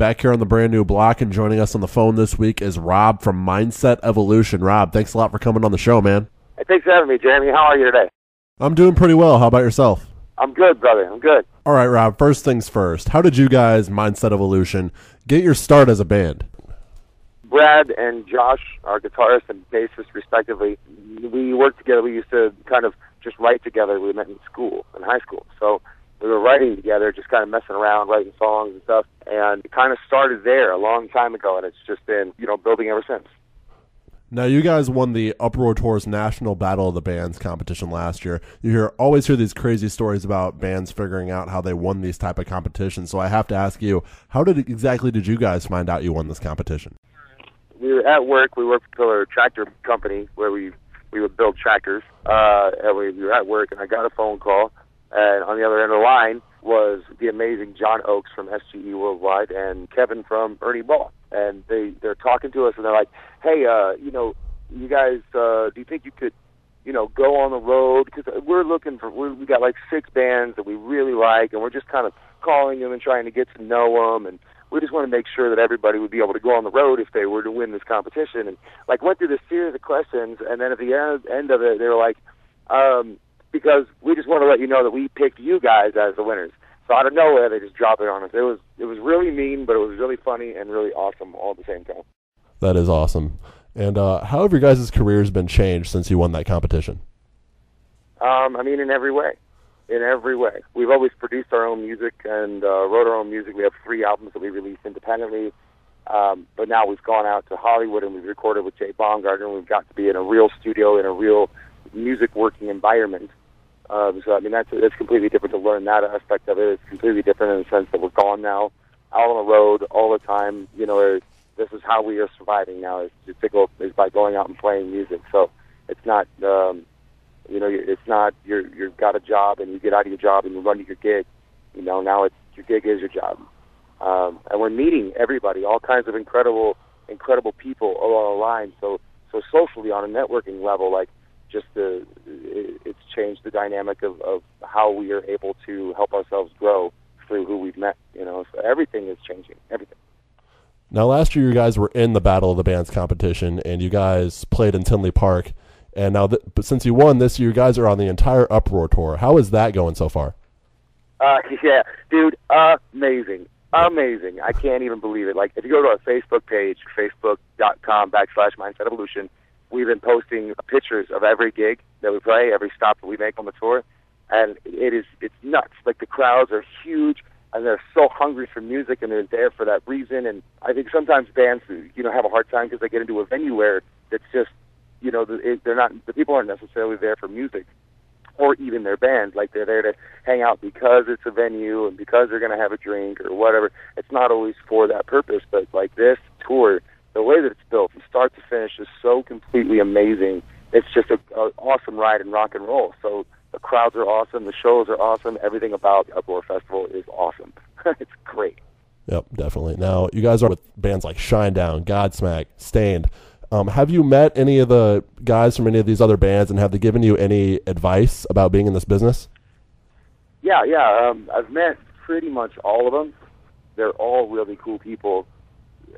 Back here on the brand new block, and joining us on the phone this week is Rob from Mindset Evolution. Rob, thanks a lot for coming on the show, man. Hey, thanks for having me, Jeremy. How are you today? I'm doing pretty well. How about yourself? I'm good, brother. I'm good. All right, Rob, first things first. How did you guys, Mindset Evolution, get your start as a band? Brad and Josh, our guitarist and bassist, respectively, we worked together. We used to kind of just write together. We met in high school. So we were writing together, just kind of messing around, writing songs and stuff. And it kind of started there a long time ago, and it's just been, building ever since. Now, you guys won the Uproar Tour's National Battle of the Bands competition last year. You always hear these crazy stories about bands figuring out how they won these type of competitions. So I have to ask you, how exactly did you guys find out you won this competition? We were at work. We worked for a tractor company where we would build tractors. And we were at work, and I got a phone call. And on the other end of the line was the amazing John Oakes from SGE Worldwide and Kevin from Ernie Ball. And they're talking to us, and they're like, hey, you guys, do you think you could, go on the road? Because we got like 6 bands that we really like, and we're just kind of calling them and trying to get to know them. And we just want to make sure that everybody would be able to go on the road if they were to win this competition. And went through this series of questions, and then at the end of it, they were like, because we just want to let you know that we picked you guys as the winners. So out of nowhere, they just dropped it on us. It was really mean, but it was really funny and really awesome all at the same time. That is awesome. And how have your guys' careers been changed since you won that competition? In every way. In every way. We've always produced our own music and wrote our own music. We have 3 albums that we released independently. But now we've gone out to Hollywood and we've recorded with Jay Baumgartner, and we've got to be in a real studio, in a real music working environment. That's completely different to learn that aspect of it. It's completely different in the sense that we're gone now, out on the road all the time. This is how we are surviving now, is by going out and playing music. So it's not, it's not you've got a job and you get out of your job and you run to your gig. Now it's your gig is your job. And we're meeting everybody, all kinds of incredible people along the line. So socially on a networking level, it's changed the dynamic of how we are able to help ourselves grow through who we've met. So everything is changing, everything. Now, last year you guys were in the Battle of the Bands competition, and you guys played in Tinley Park. And now, but since you won this year, you guys are on the entire Uproar Tour. How is that going so far? Yeah, dude, amazing. Amazing. I can't even believe it. If you go to our Facebook page, facebook.com/Mindset Evolution, we've been posting pictures of every gig that we play, every stop that we make on the tour, and it's nuts. The crowds are huge, and they're so hungry for music, and they're there for that reason. And I think sometimes bands, have a hard time because they get into a venue where it's just, they're not, the people aren't necessarily there for music or even their bands. They're there to hang out because it's a venue and because they're going to have a drink or whatever. It's not always for that purpose, but this tour, the way that it's built from start to finish is so completely amazing. It's just an awesome ride in rock and roll. So the crowds are awesome. The shows are awesome. Everything about the Uproar Festival is awesome. It's great. Yep, definitely. Now, you guys are with bands like Shinedown, Godsmack, Stained. Have you met any of the guys from any of these other bands, and have they given you any advice about being in this business? Yeah. I've met pretty much all of them. They're all really cool people.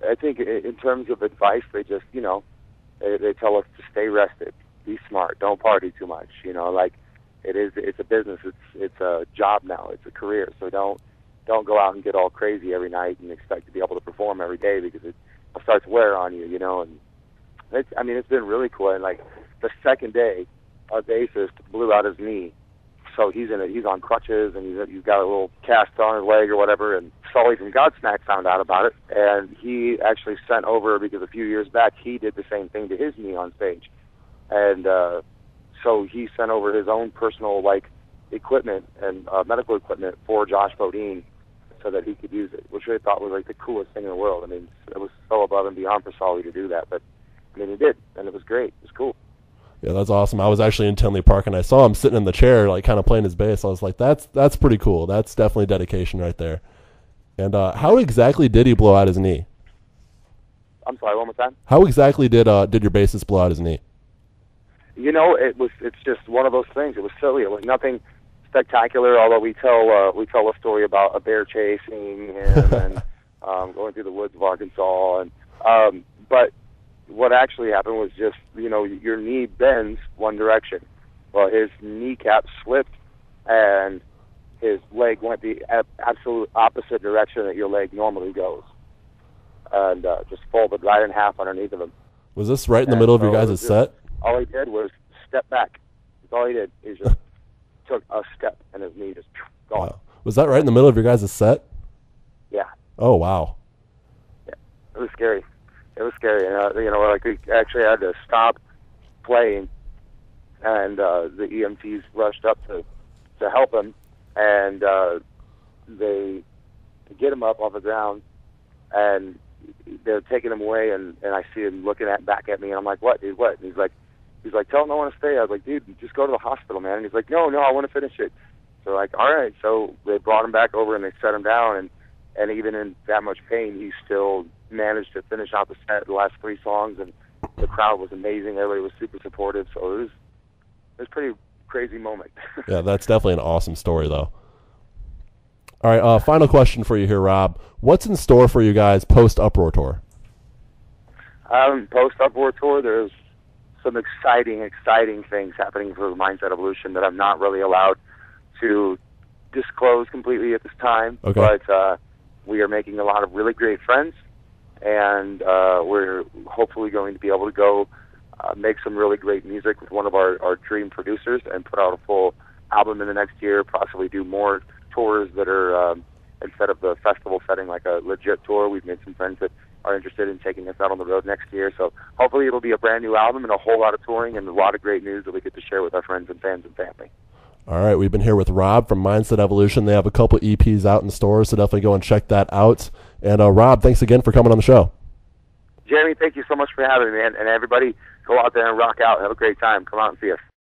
I think in terms of advice, they just, they tell us to stay rested, be smart, don't party too much. It's a business, it's a job now, it's a career. So don't go out and get all crazy every night and expect to be able to perform every day, because it starts to wear on you, And it's been really cool. And the second day, our bassist blew out his knee. So he's on crutches, and he's got a little cast on his leg or whatever. And Sully from Godsmack found out about it, and he actually sent over, because a few years back he did the same thing to his knee on stage, and so he sent over his own personal equipment and medical equipment for Josh Bodine so that he could use it, which I thought was the coolest thing in the world. It was so above and beyond for Sully to do that, but he did, and it was great. It was cool. Yeah, that's awesome. I was actually in Tinley Park, and I saw him sitting in the chair, kind of playing his bass. I was like, that's pretty cool. That's definitely dedication right there. And how exactly did he blow out his knee? I'm sorry, one more time? How exactly did your bassist blow out his knee? It's just one of those things. It was silly. It was nothing spectacular, although we tell a story about a bear chasing him and going through the woods of Arkansas. And but what actually happened was just, your knee bends one direction. Well, his kneecap slipped, and his leg went the absolute opposite direction that your leg normally goes, and just folded right in half underneath of him. Was this right in the middle of your guys' set? All he did was step back. That's all he did. He just took a step, and his knee just gone. Wow. Was that right in the middle of your guys' set? Yeah. Oh, wow. Yeah. It was scary. It was scary. And, we actually had to stop playing, and the EMTs rushed up to help him, and they get him up off the ground, and they're taking him away, and I see him looking back at me, and I'm like, what, dude, what? And he's like, tell him I want to stay. I was like, dude, just go to the hospital, man. And he's like, no, I want to finish it. So like, all right. So they brought him back over, and they set him down, and even in that much pain, he still managed to finish out the set, the last 3 songs, and the crowd was amazing. Everybody was super supportive, so it was a pretty crazy moment. Yeah, that's definitely an awesome story, though. All right, final question for you here, Rob. What's in store for you guys post Uproar Tour? Post Uproar Tour, there's some exciting things happening for Mindset Evolution that I'm not really allowed to disclose completely at this time. Okay. But we are making a lot of really great friends, and we're hopefully going to be able to go make some really great music with one of our dream producers and put out a full album in the next year, possibly do more tours that are, instead of the festival setting, like a legit tour. We've made some friends that are interested in taking us out on the road next year. So hopefully it'll be a brand new album and a whole lot of touring and a lot of great news that we get to share with our friends and fans and family. All right, we've been here with Rob from Mindset Evolution. They have a couple EPs out in stores, so definitely go and check that out. And Rob, thanks again for coming on the show. Jeremy, thank you so much for having me, man. And everybody, go out there and rock out. Have a great time. Come out and see us.